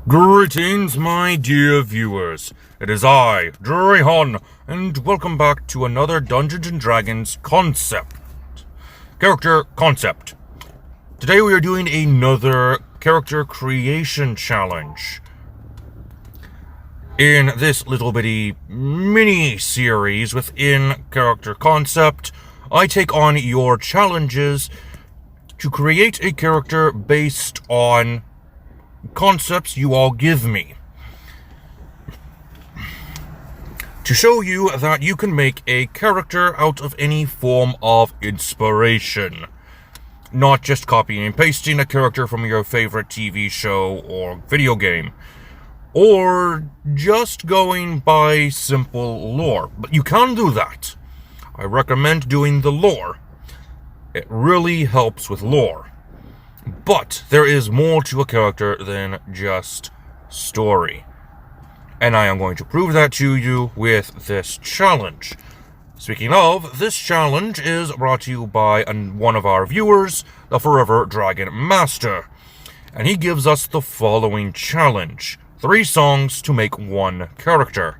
Greetings, my dear viewers. It is I, Drayhon, and welcome back to another Dungeons & Dragons character concept. Today we are doing another character creation challenge. In this little bitty mini-series within character concept, I take on your challenges to create a character based on concepts you all give me, to show you that you can make a character out of any form of inspiration, not just copying and pasting a character from your favorite TV show or video game, or just going by simple lore. But you can do that. I recommend doing the lore. It really helps with lore. But there is more to a character than just story. And I am going to prove that to you with this challenge. Speaking of, this challenge is brought to you by one of our viewers, the Forever Dragon Master. And he gives us the following challenge: 3 songs to make 1 character.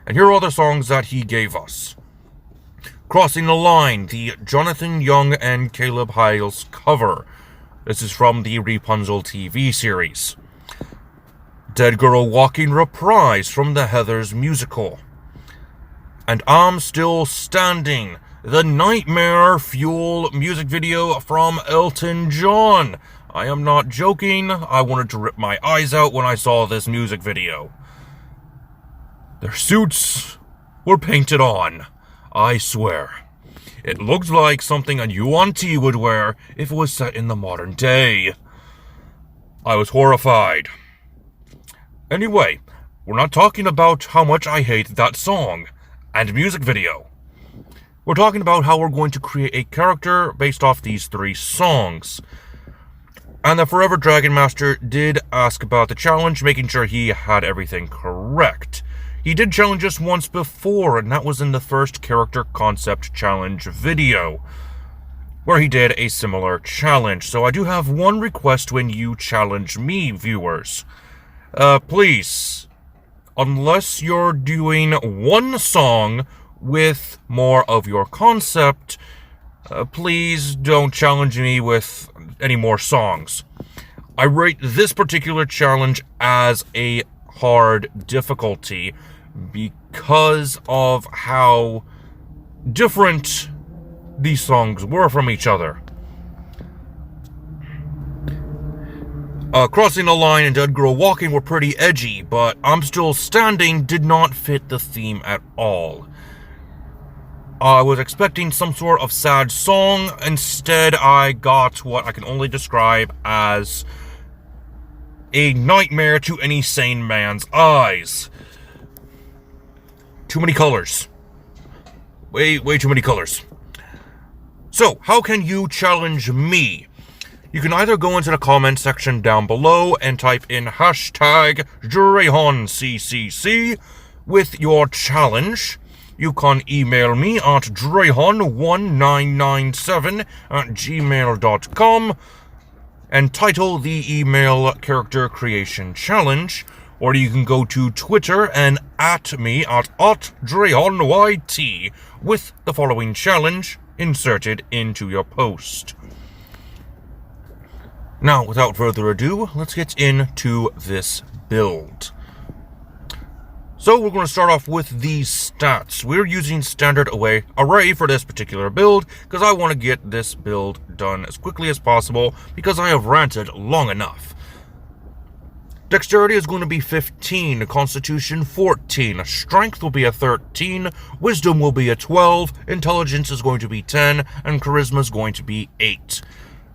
And here are the songs that he gave us. Crossing the Line, the Jonathan Young and Caleb Hiles cover. This is from the Rapunzel TV series. Dead Girl Walking reprise from the Heathers musical. And I'm Still Standing, the Nightmare Fuel music video from Elton John. I am not joking, I wanted to rip my eyes out when I saw this music video. Their suits were painted on, I swear. It looked like something a Yuan Ti would wear if it was set in the modern day. I was horrified. Anyway, we're not talking about how much I hate that song and music video. We're talking about how we're going to create a character based off these 3 songs. And the Forever Dragon Master did ask about the challenge, making sure he had everything correct. He did challenge us once before, and that was in the first character concept challenge video, where he did a similar challenge. So I do have one request when you challenge me, viewers. Please, unless you're doing 1 song with more of your concept, please don't challenge me with any more songs. I rate this particular challenge as a hard difficulty because of how different these songs were from each other. Crossing the Line and Dead Girl Walking were pretty edgy, but I'm Still Standing did not fit the theme at all. I was expecting some sort of sad song. Instead, I got what I can only describe as a nightmare to any sane man's eyes. Too many colors. Way too many colors. So, how can you challenge me? You can either go into the comment section down below and type in hashtag DrayhonCCC with your challenge. You can email me at drayhon1997@gmail.com and title the email Character Creation Challenge, or you can go to Twitter and at me at @DrayhonYT with the following challenge inserted into your post. Now, without further ado, let's get into this build. So we're going to start off with these stats. We're using standard array for this particular build because I want to get this build done as quickly as possible because I have ranted long enough. Dexterity is going to be 15, Constitution 14, Strength will be a 13, Wisdom will be a 12, Intelligence is going to be 10, and Charisma is going to be 8.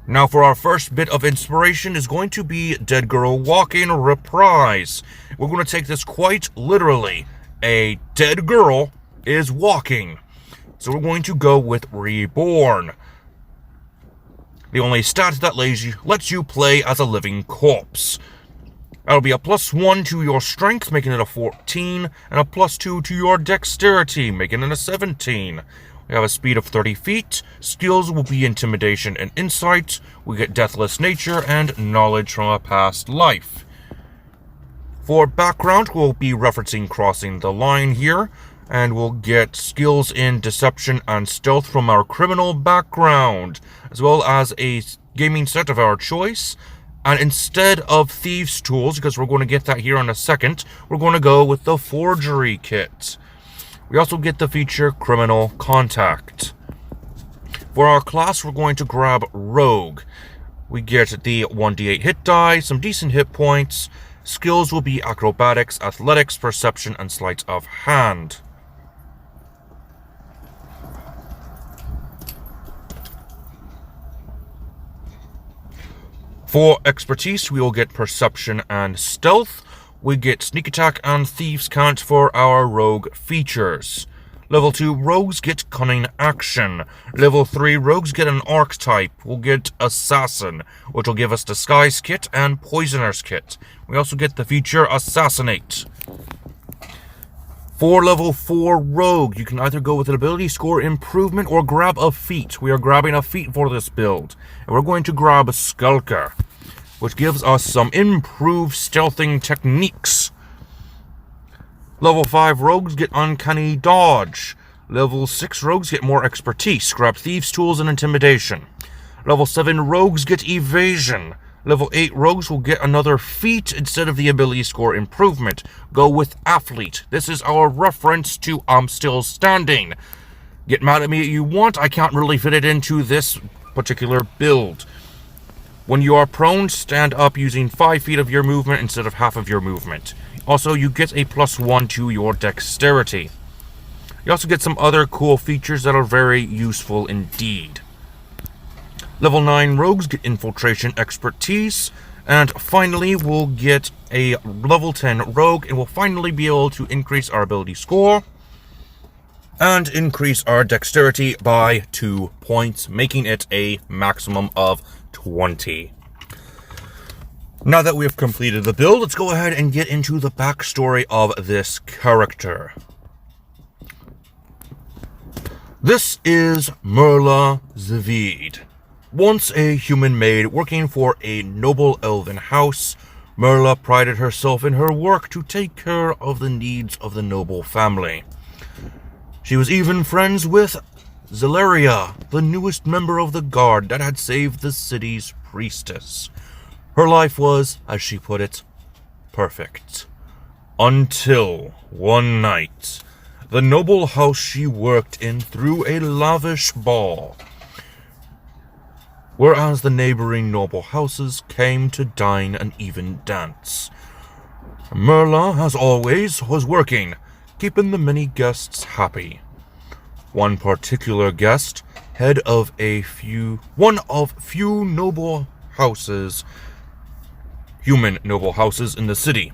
Now for our first bit of inspiration is going to be Dead Girl Walking reprise. We're going to take this quite literally. A dead girl is walking. So we're going to go with Reborn. The only stat that lets you play as a living corpse. That'll be a +1 to your strength, making it a 14, and a +2 to your dexterity, making it a 17. We have a speed of 30 feet. Skills will be Intimidation and Insight. We get Deathless Nature and Knowledge from a Past Life. For background, we'll be referencing Crossing the Line here, and we'll get skills in deception and stealth from our criminal background, as well as a gaming set of our choice. And instead of thieves' tools, because we're going to get that here in a second, we're going to go with the forgery kit. We also get the feature Criminal Contact. For our class, we're going to grab Rogue. We get the 1d8 hit die, some decent hit points. Skills will be Acrobatics, Athletics, Perception, and Sleight of Hand. For expertise, we will get Perception and Stealth. We get Sneak Attack and Thieves' Cant for our Rogue features. Level 2 Rogues get Cunning Action. Level 3 Rogues get an Archetype. We'll get Assassin, which will give us Disguise Kit and Poisoner's Kit. We also get the feature Assassinate. For level 4 Rogue, you can either go with an ability score improvement or grab a feat. We are grabbing a feat for this build. And we're going to grab Skulker, which gives us some improved stealthing techniques. Level 5 Rogues get Uncanny Dodge. Level 6 Rogues get more expertise. Grab Thieves' Tools and Intimidation. Level 7 Rogues get Evasion. Level 8 Rogues will get another feat instead of the ability score improvement. Go with Athlete. This is our reference to I'm Still Standing. Get mad at me if you want, I can't really fit it into this particular build. When you are prone, stand up using 5 feet of your movement instead of half of your movement. Also, you get a +1 to your dexterity. You also get some other cool features that are very useful indeed. Level 9 Rogues get Infiltration Expertise. And finally, we'll get a level 10 Rogue, and we'll finally be able to increase our ability score and increase our dexterity by 2 points, making it a maximum of 20. Now that we have completed the build, let's go ahead and get into the backstory of this character. This is Mirla Zevid. Once a human maid working for a noble elven house, Mirla prided herself in her work to take care of the needs of the noble family. She was even friends with Zeleria, the newest member of the guard that had saved the city's priestess. Her life was, as she put it, perfect. Until one night, the noble house she worked in threw a lavish ball, whereas the neighboring noble houses came to dine and even dance. Mirla, as always, was working, keeping the many guests happy. One particular guest, head of one of few noble houses, human noble houses in the city,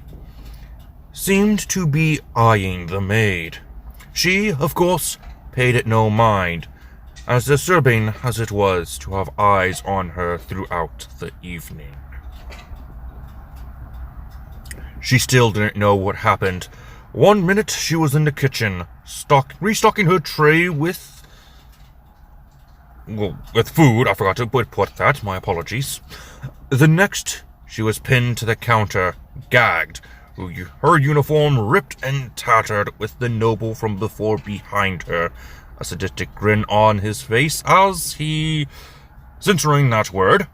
seemed to be eyeing the maid. She, of course, paid it no mind, as disturbing as it was to have eyes on her throughout the evening. She still didn't know what happened. One minute she was in the kitchen, restocking her tray with food. I forgot to put that, my apologies. The next, she was pinned to the counter, gagged, her uniform ripped and tattered, with the noble from before behind her, a sadistic grin on his face as he censoring that word.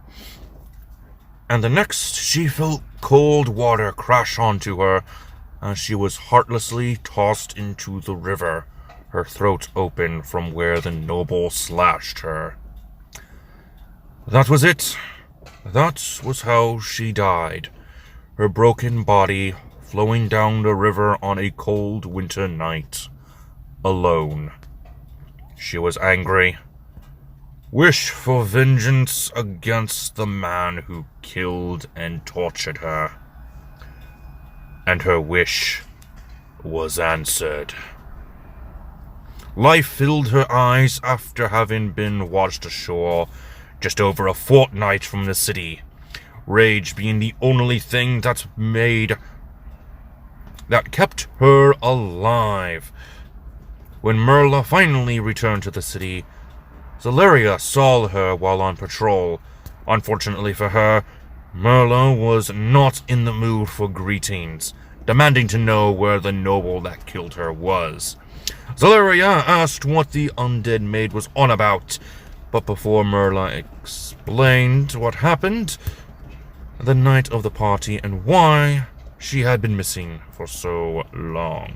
And the next, she felt cold water crash onto her as she was heartlessly tossed into the river, her throat open from where the noble slashed her. That was it. That was how she died, her broken body flowing down the river on a cold winter night, alone. She was angry, wished for vengeance against the man who killed and tortured her. And her wish was answered. Life filled her eyes after having been washed ashore just over a fortnight from the city, rage being the only thing that kept her alive. When Mirla finally returned to the city, Zeleria saw her while on patrol. Unfortunately for her, Mirla was not in the mood for greetings, demanding to know where the noble that killed her was. Zaleria asked what the undead maid was on about, but before Mirla explained what happened the night of the party and why she had been missing for so long.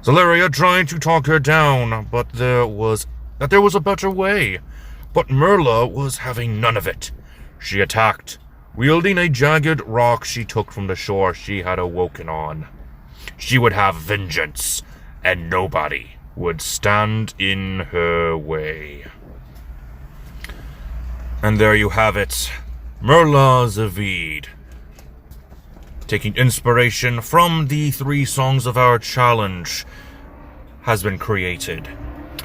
Zaleria tried to talk her down, but there was a better way. But Mirla was having none of it. She attacked, wielding a jagged rock she took from the shore she had awoken on. She would have vengeance, and nobody would stand in her way. And there you have it, Mirla Zevid, taking inspiration from the 3 songs of our challenge, has been created.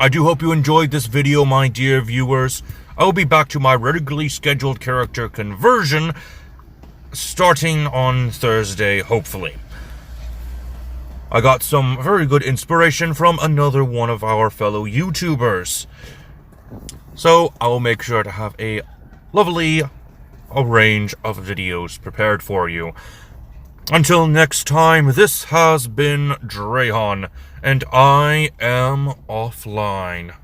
I do hope you enjoyed this video, my dear viewers. I will be back to my regularly scheduled character conversion starting on Thursday, hopefully. I got some very good inspiration from another one of our fellow YouTubers. So I will make sure to have a lovely range of videos prepared for you. Until next time, this has been Drayhan, and I am offline.